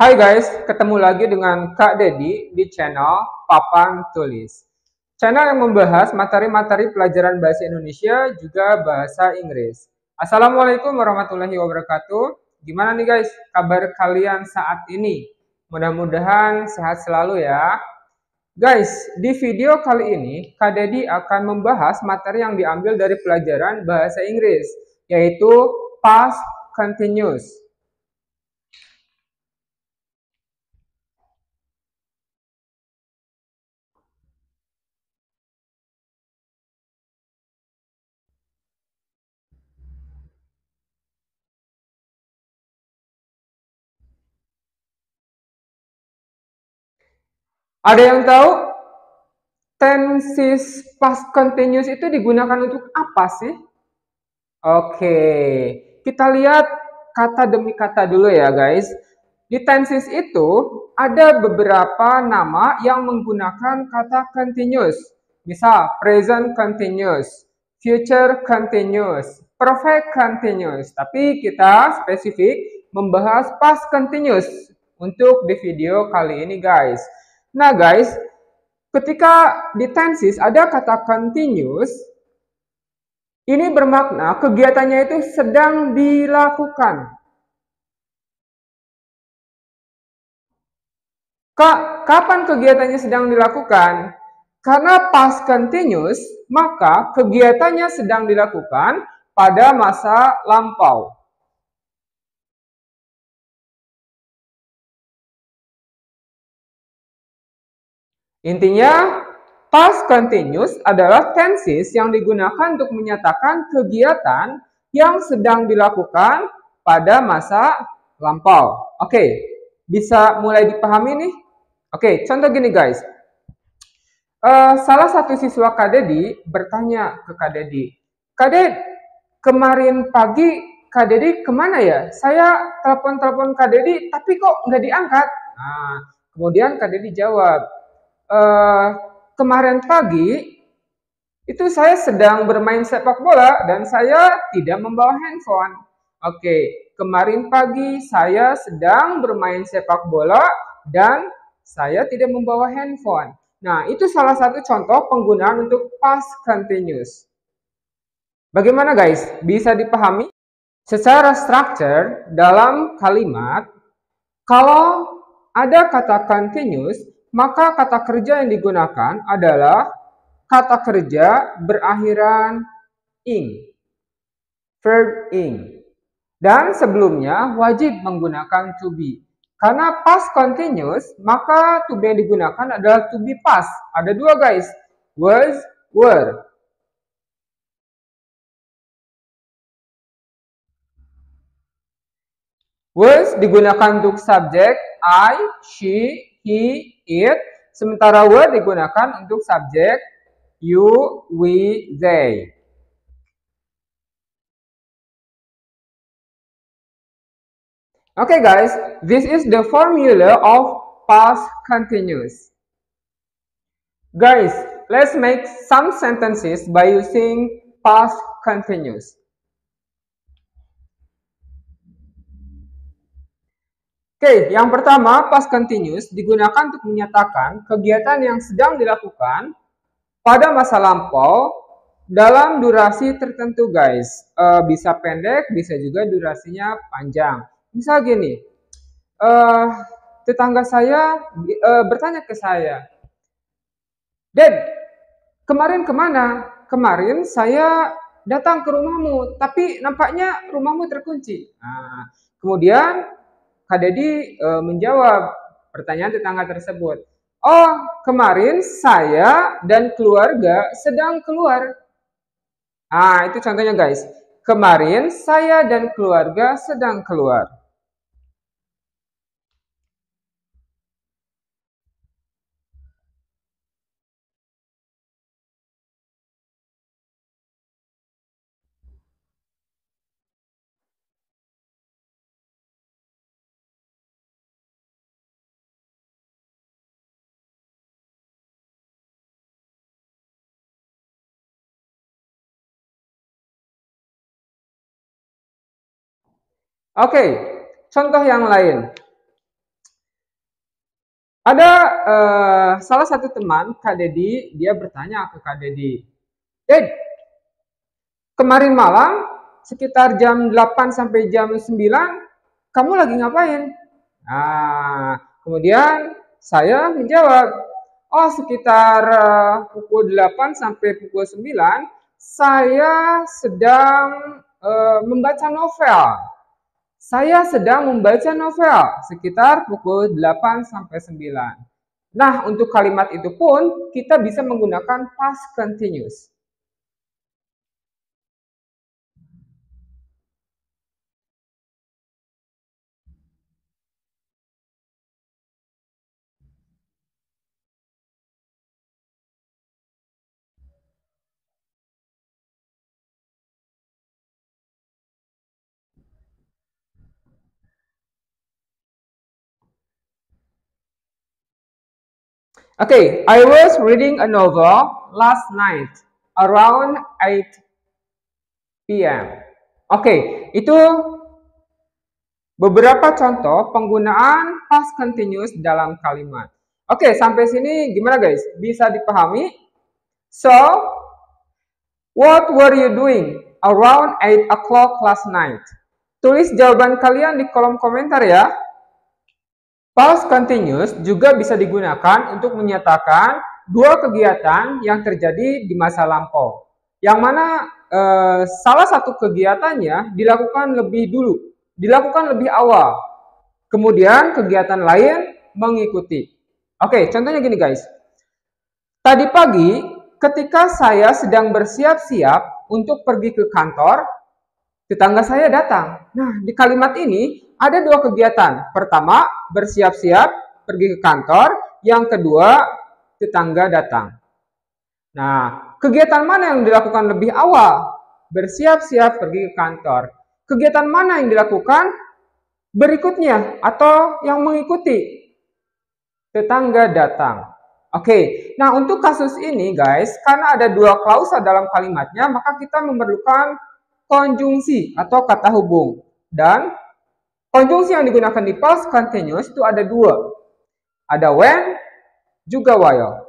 Hai guys, ketemu lagi dengan Kak Dedi di channel Papan Tulis. Channel yang membahas materi-materi pelajaran bahasa Indonesia juga bahasa Inggris. Assalamualaikum warahmatullahi wabarakatuh. Gimana nih guys, kabar kalian saat ini? Mudah-mudahan sehat selalu ya. Guys, di video kali ini Kak Dedi akan membahas materi yang diambil dari pelajaran bahasa Inggris, yaitu past continuous. Ada yang tahu tenses past continuous itu digunakan untuk apa sih? Oke, kita lihat kata demi kata dulu ya guys. Di tenses itu ada beberapa nama yang menggunakan kata continuous. Misal, present continuous, future continuous, perfect continuous. Tapi kita spesifik membahas past continuous untuk di video kali ini guys. Nah guys, ketika di tenses ada kata continuous, ini bermakna kegiatannya itu sedang dilakukan. Kapan kegiatannya sedang dilakukan? Karena past continuous, maka kegiatannya sedang dilakukan pada masa lampau. Intinya, past continuous adalah tenses yang digunakan untuk menyatakan kegiatan yang sedang dilakukan pada masa lampau. Oke, bisa mulai dipahami nih? Oke, contoh gini guys. Salah satu siswa Kak Dedi bertanya ke Kak Dedi, Kak Ded, kemarin pagi Kak Dedi kemana ya? Saya telepon-telepon Kak Dedi, tapi kok nggak diangkat? Nah, kemudian Kak Dedi jawab, eh, kemarin pagi itu saya sedang bermain sepak bola dan saya tidak membawa handphone. Oke, kemarin pagi saya sedang bermain sepak bola dan saya tidak membawa handphone. Nah, itu salah satu contoh penggunaan untuk past continuous. Bagaimana guys? Bisa dipahami? Secara struktur dalam kalimat, kalau ada kata continuous, maka kata kerja yang digunakan adalah kata kerja berakhiran ing, verb ing. Dan sebelumnya wajib menggunakan to be. Karena past continuous, maka to be yang digunakan adalah to be past. Ada dua guys, was, were. Was digunakan untuk subjek I, she, he, it. Sementara were digunakan untuk subjek you, we, they. Okay guys, this is the formula of past continuous. Guys, let's make some sentences by using past continuous. Oke, yang pertama, past continuous digunakan untuk menyatakan kegiatan yang sedang dilakukan pada masa lampau dalam durasi tertentu guys. Bisa pendek, bisa juga durasinya panjang. Misal gini, tetangga saya bertanya ke saya, Ded, kemarin kemana? Kemarin saya datang ke rumahmu, tapi nampaknya rumahmu terkunci. Nah, kemudian Kak Dedi menjawab pertanyaan tetangga tersebut. Oh, kemarin saya dan keluarga sedang keluar. Nah, itu contohnya guys. Kemarin saya dan keluarga sedang keluar. Oke, contoh yang lain. Ada salah satu teman Kak Dedi, dia bertanya ke Kak Dedi, "Ded, kemarin malam sekitar jam 8 sampai jam 9, kamu lagi ngapain?" Nah, kemudian saya menjawab, "Oh, sekitar pukul 8 sampai pukul 9, saya sedang membaca novel. Saya sedang membaca novel sekitar pukul 8 sampai 9." Nah, untuk kalimat itu pun kita bisa menggunakan past continuous. Okay, I was reading a novel last night around 8 p.m. Oke, itu beberapa contoh penggunaan past continuous dalam kalimat. Oke, sampai sini gimana guys? Bisa dipahami? So, what were you doing around 8 o'clock last night? Tulis jawaban kalian di kolom komentar ya. Past continuous juga bisa digunakan untuk menyatakan dua kegiatan yang terjadi di masa lampau. Yang mana salah satu kegiatannya dilakukan lebih dulu, dilakukan lebih awal. Kemudian kegiatan lain mengikuti. Oke, contohnya gini guys. Tadi pagi ketika saya sedang bersiap-siap untuk pergi ke kantor, tetangga saya datang. Nah, di kalimat ini ada dua kegiatan. Pertama, bersiap-siap pergi ke kantor. Yang kedua, tetangga datang. Nah, kegiatan mana yang dilakukan lebih awal? Bersiap-siap pergi ke kantor. Kegiatan mana yang dilakukan berikutnya atau yang mengikuti? Tetangga datang. Oke, nah untuk kasus ini guys, karena ada dua klausa dalam kalimatnya, maka kita memerlukan konjungsi atau kata hubung. Dan konjungsi yang digunakan di past continuous itu ada dua. Ada when, juga while.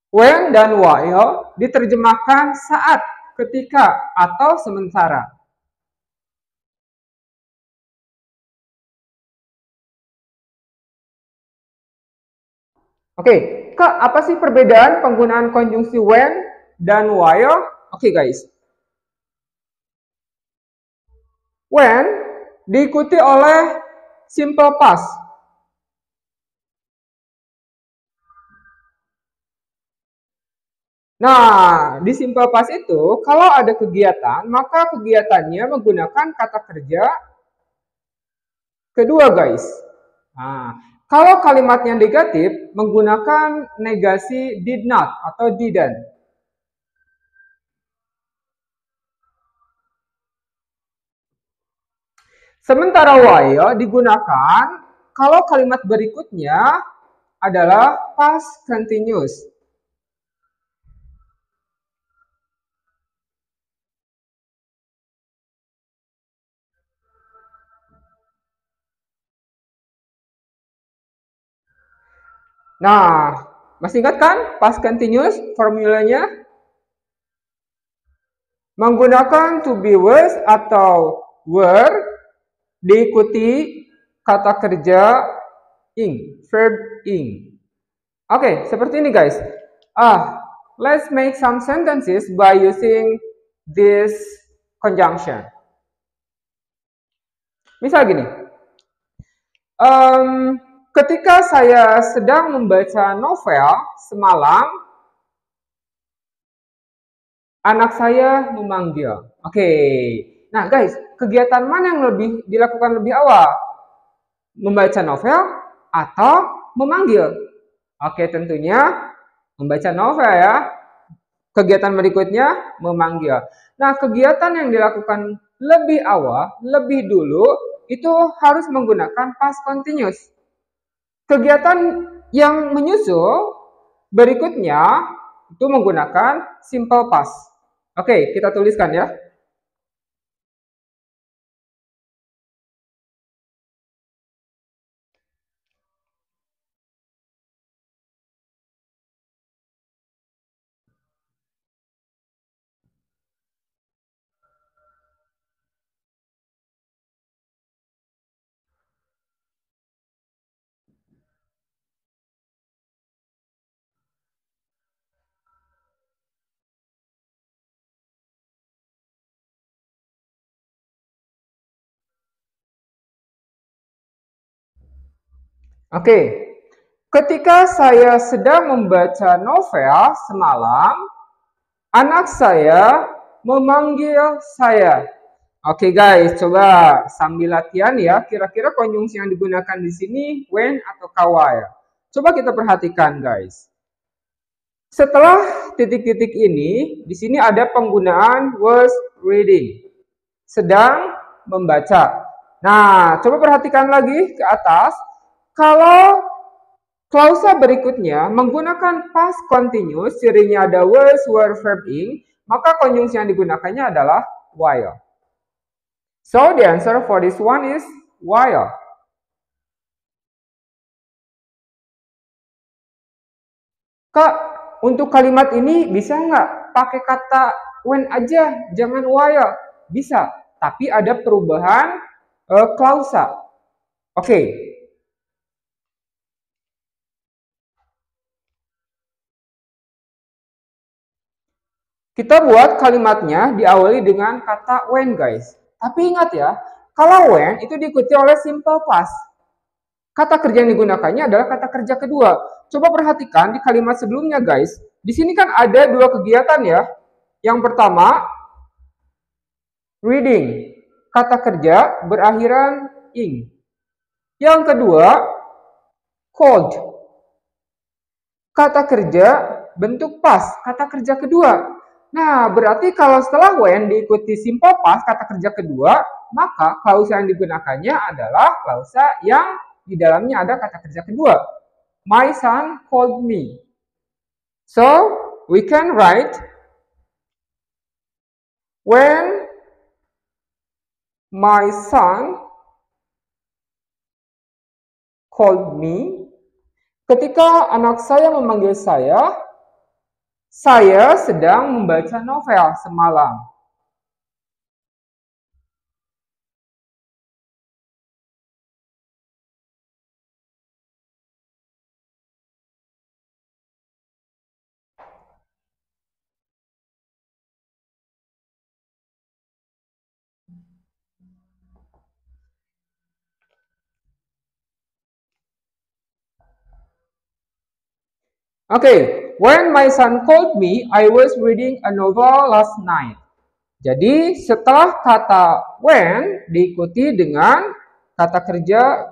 When dan while diterjemahkan saat, ketika, atau sementara. Oke, Kak, apa sih perbedaan penggunaan konjungsi when dan while? Oke guys. When diikuti oleh simple past. Nah, di simple past itu, kalau ada kegiatan, maka kegiatannya menggunakan kata kerja kedua, guys. Nah, kalau kalimatnya negatif, menggunakan negasi did not atau didn't. Sementara while digunakan kalau kalimat berikutnya adalah past continuous. Nah, masih ingat kan past continuous formulanya? Menggunakan to be was atau were diikuti kata kerja ing, verb ing. Oke, seperti ini guys. Let's make some sentences by using this conjunction. Misal gini, ketika saya sedang membaca novel semalam, anak saya memanggil. Oke. Nah, guys, kegiatan mana yang dilakukan lebih awal? Membaca novel atau memanggil? Oke, tentunya membaca novel ya. Kegiatan berikutnya memanggil. Nah, kegiatan yang dilakukan lebih awal, lebih dulu, itu harus menggunakan past continuous. Kegiatan yang menyusul berikutnya itu menggunakan simple past. Oke, kita tuliskan ya. Oke, ketika saya sedang membaca novel semalam, anak saya memanggil saya. Oke guys, coba sambil latihan ya, kira-kira konjungsi yang digunakan di sini when atau while. Coba kita perhatikan guys. Setelah titik-titik ini, di sini ada penggunaan was reading, sedang membaca. Nah, coba perhatikan lagi ke atas. Kalau klausa berikutnya menggunakan past continuous, cirinya ada was, were, verb, ing, maka konjungsi yang digunakannya adalah while. So, the answer for this one is while. Kak, untuk kalimat ini bisa nggak pakai kata when aja, jangan while? Bisa, tapi ada perubahan klausa. Oke. Kita buat kalimatnya diawali dengan kata when guys. Tapi ingat ya, kalau when itu diikuti oleh simple past. Kata kerja yang digunakannya adalah kata kerja kedua. Coba perhatikan di kalimat sebelumnya guys. Di sini kan ada dua kegiatan ya. Yang pertama, reading. Kata kerja berakhiran ing. Yang kedua, called. Kata kerja bentuk past. Kata kerja kedua. Nah, berarti kalau setelah when diikuti simple past, kata kerja kedua, maka klausa yang digunakannya adalah klausa yang di dalamnya ada kata kerja kedua. My son called me. So, we can write when my son called me. Ketika anak saya memanggil saya sedang membaca novel semalam. Oke, when my son called me, I was reading a novel last night. Jadi setelah kata when diikuti dengan kata kerja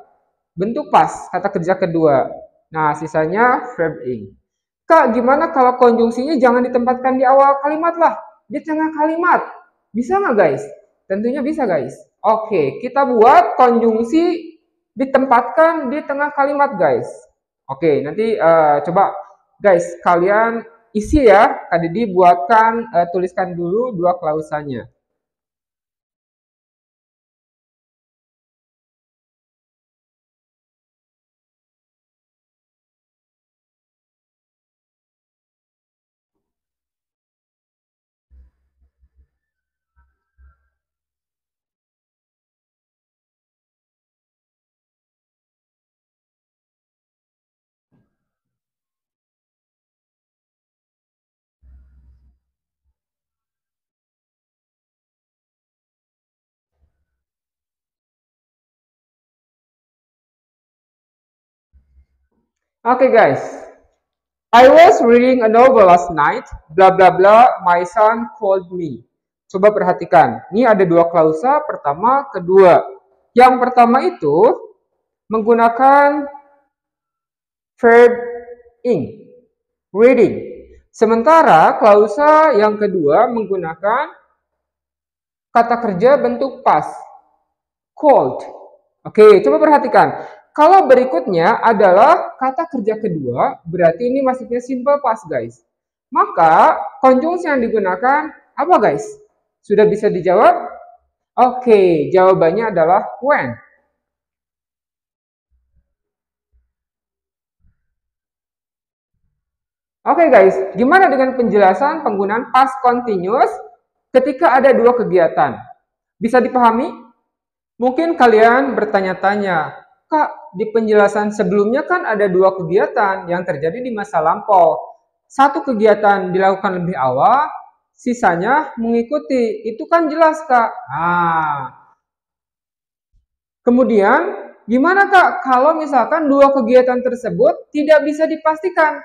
bentuk past, kata kerja kedua. Nah, sisanya verb ing. Kak, gimana kalau konjungsinya jangan ditempatkan di awal kalimat lah, di tengah kalimat. Bisa nggak guys? Tentunya bisa guys. Oke, kita buat konjungsi ditempatkan di tengah kalimat guys. Oke, nanti coba guys, kalian isi ya. Kak Didi buatkan, tuliskan dulu dua klausanya. Oke guys, I was reading a novel last night, bla bla bla, my son called me. Coba perhatikan, ini ada dua klausa, pertama, kedua. Yang pertama itu menggunakan verb ing, reading. Sementara klausa yang kedua menggunakan kata kerja bentuk past, called. Oke, coba perhatikan. Kalau berikutnya adalah kata kerja kedua, berarti ini masuknya simple past guys. Maka konjungsi yang digunakan apa guys? Sudah bisa dijawab? Oke, jawabannya adalah when. Oke guys, gimana dengan penjelasan penggunaan past continuous ketika ada dua kegiatan? Bisa dipahami? Mungkin kalian bertanya-tanya, Kak, di penjelasan sebelumnya kan ada dua kegiatan yang terjadi di masa lampau. Satu kegiatan dilakukan lebih awal, sisanya mengikuti. Itu kan jelas, Kak. Kemudian, gimana Kak kalau misalkan dua kegiatan tersebut tidak bisa dipastikan?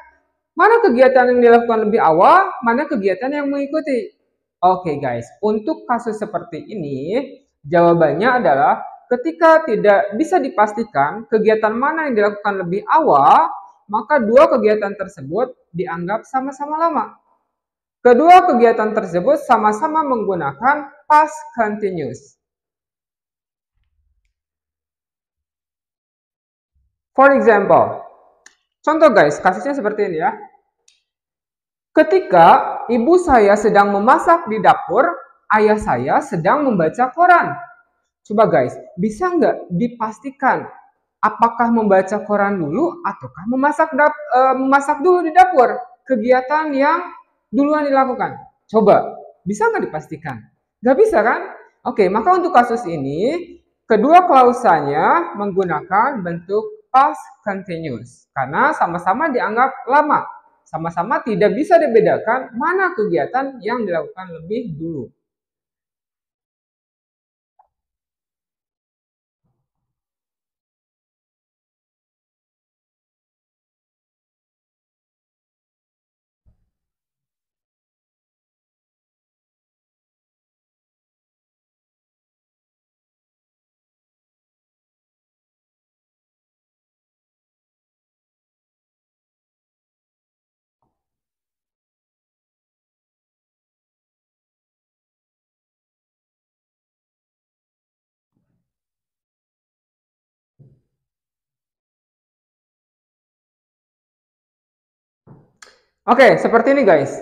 Mana kegiatan yang dilakukan lebih awal, mana kegiatan yang mengikuti? Oke guys, untuk kasus seperti ini, jawabannya adalah ketika tidak bisa dipastikan kegiatan mana yang dilakukan lebih awal, maka dua kegiatan tersebut dianggap sama-sama lama. Kedua kegiatan tersebut sama-sama menggunakan past continuous. For example, contoh guys, kasusnya seperti ini ya. Ketika ibu saya sedang memasak di dapur, ayah saya sedang membaca koran. Coba guys, bisa nggak dipastikan apakah membaca koran dulu ataukah memasak dulu di dapur? Kegiatan yang duluan dilakukan. Coba, bisa nggak dipastikan? Nggak bisa kan? Oke, maka untuk kasus ini, kedua klausanya menggunakan bentuk past continuous. Karena sama-sama dianggap lama. Sama-sama tidak bisa dibedakan mana kegiatan yang dilakukan lebih dulu. Oke, seperti ini guys.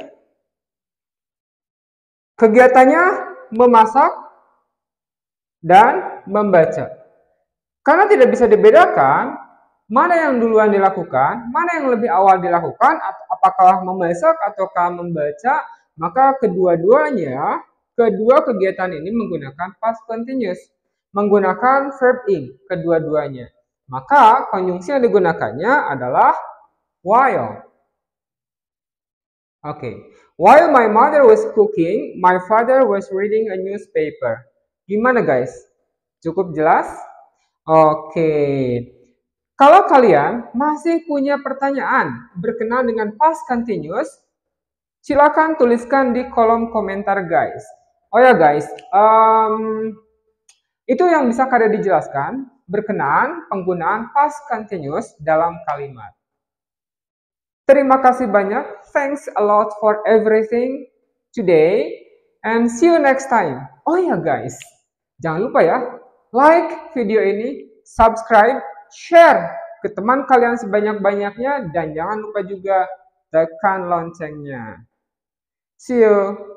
Kegiatannya memasak dan membaca. Karena tidak bisa dibedakan mana yang duluan dilakukan, mana yang lebih awal dilakukan, atau apakah memasak ataukah membaca, maka kedua kegiatan ini menggunakan past continuous, menggunakan verb ing, kedua-duanya. Maka konjungsi yang digunakannya adalah while. Oke. While my mother was cooking, my father was reading a newspaper. Gimana guys? Cukup jelas? Oke. Kalau kalian masih punya pertanyaan berkenaan dengan past continuous, silakan tuliskan di kolom komentar guys. Oh ya guys, itu yang bisa kalian dijelaskan berkenaan penggunaan past continuous dalam kalimat. Terima kasih banyak. Thanks a lot for everything today. And see you next time. Oh ya guys, jangan lupa ya, like video ini, subscribe, share ke teman kalian sebanyak-banyaknya, dan jangan lupa juga tekan loncengnya. See you.